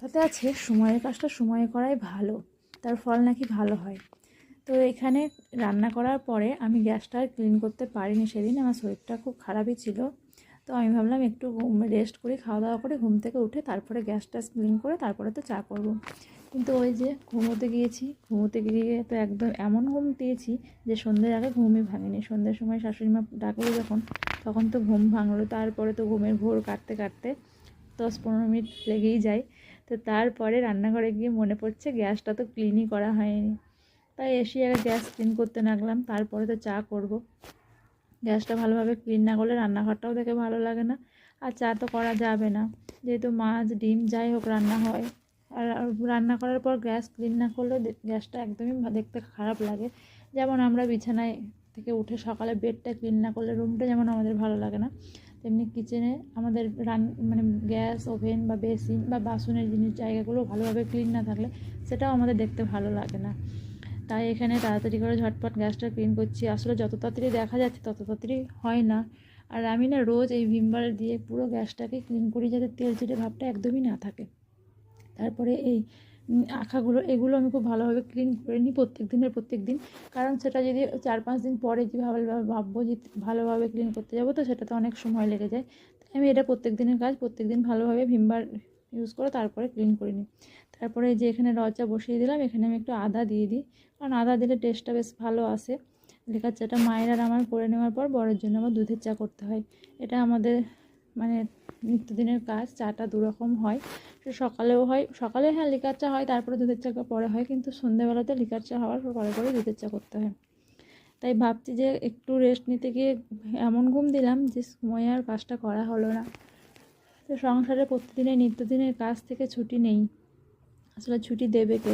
তাতে আছে সময়ের কাজটা সময়ে করাই ভালো, তার ফল নাকি ভালো হয়। তো এখানে রান্না করার পরে আমি গ্যাসটা আর ক্লিন করতে পারিনি সেদিন, আমার শরীরটা খুব খারাপই ছিল। তো আমি ভাবলাম একটু রেস্ট করি, খাওয়া দাওয়া করে ঘুম থেকে উঠে তারপরে গ্যাসটা ক্লিন করে তারপরে তো চা করব। কিন্তু ওই যে ঘুমোতে গিয়ে তো একদম এমন ঘুম দিয়েছি যে সন্ধ্যের আগে ঘুমই ভাঙেনি। সন্ধ্যের সময় শাশুড়ি মা ডাকলো যখন, তখন তো ঘুম ভাঙলো। তারপরে তো ঘুমের ঘোর কাটতে কাটতে 10-15 মিনিট লেগেই যায়। তো তারপরে রান্নাঘরে গিয়ে মনে পড়ছে গ্যাসটা তো ক্লিনই করা হয়নি। তাই এসে আগে গ্যাস ক্লিন করতে লাগলাম, তারপরে তো চা করব। গ্যাসটা ভালোভাবে ক্লিন না করলে রান্নাঘরটাও দেখে ভালো লাগে না, আর চা তো করা যাবে না, যেহেতু মাছ ডিম যাই হোক রান্না হয়। আর রান্না করার পর গ্যাস ক্লিন না করলে গ্যাসটা একদমই দেখতে খারাপ লাগে। যেমন আমরা বিছানায় থেকে উঠে সকালে বেডটা ক্লিন না করলে রুমটা যেমন আমাদের ভালো লাগে না, তেমনি কিচেনে আমাদের মানে গ্যাস ওভেন বা বেসিন বা বাসনের জায়গাগুলো ভালোভাবে ক্লিন না থাকলে সেটাও আমাদের দেখতে ভালো লাগে না। তাই এখানে তাড়াতাড়ি করে ঝটপট গ্যাসটা ক্লিন করছি। আসলে যত তাড়াতাড়ি দেখা যাচ্ছে তত তাড়াতাড়ি হয় না। আর আমি না রোজ এই ভিম বার দিয়ে পুরো গ্যাসটাকে ক্লিন করি, যাতে তেল চিটে ভাবটা একদমই না থাকে। তারপরে এই আখাগুলো এগুলো আমি খুব ভালোভাবে ক্লিন করে নিই প্রত্যেক দিন। কারণ সেটা যদি 4-5 দিন পরে যে ভাববো যে ভালোভাবে ক্লিন করতে যাবো, তো সেটাতে অনেক সময় লেগে যায়। আমি এটা প্রত্যেক দিনের কাজ, প্রত্যেক দিন ভালোভাবে ভিম বার ইউজ করে তারপরে ক্লিন করে নিই। তারপরে যে এখানে চা বসিয়ে দিলাম, এখানে আমি একটু আদা দিয়ে দিই, কারণ আদা দিলে টেস্টটা বেশ ভালো আসে। লিকার চাটা মায়ের আর আমার করে নেওয়ার পর বরের জন্য আবার দুধের চা করতে হয়। এটা আমাদের মানে নিত্যদিনের কাজ। চাটা দুরকম হয়, সকালেও হয়, সকালে হ্যাঁ লিকার চা হয়, তারপরে দুধের চা পরে হয়, কিন্তু সন্ধ্যেবেলাতে লিকার চা হওয়ার পরে দুধের চা করতে হয়। তাই ভাবছি যে একটু রেস্ট নিতে গিয়ে এমন ঘুম দিলাম যে সময় আর কাজটা করা হলো না। তো সংসারে প্রতিদিনের নিত্যদিনের কাজ থেকে ছুটি নেই, আসলে ছুটি দেবে কে?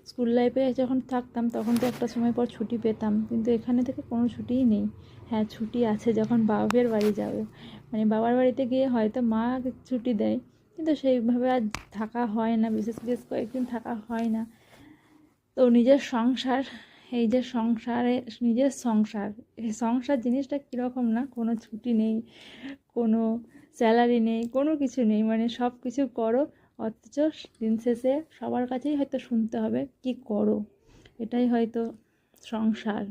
স্কুল লাইফে যখন থাকতাম তখন তো একটা সময় পর ছুটি পেতাম, কিন্তু এখানে থেকে কোনো ছুটিই নেই। হ্যাঁ ছুটি আছে যখন বাপের বাড়ি যাবে, মানে বাবার বাড়িতে গিয়ে হয়তো মা ছুটি দেয়, কিন্তু সেইভাবে আর থাকা হয় না, বিশেষ কয়েকদিন থাকা হয় না। তো নিজের সংসার, এই যে সংসারে নিজের সংসার, এই সংসার জিনিসটা কীরকম না, কোনো ছুটি নেই, কোনো স্যালারি নেই, কোনো কিছু নেই, মানে সব কিছু করো, অথচ দিন শেষে সবার কাছেই হয়তো শুনতে হবে কি করো। এটাই হয়তো সংসার।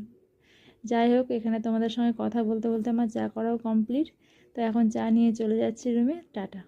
যাই হোক, এখানে তোমাদের সঙ্গে কথা বলতে বলতে আমার চা করাও কমপ্লিট। তো এখন চা নিয়ে চলে যাচ্ছি রুমে। টাটা।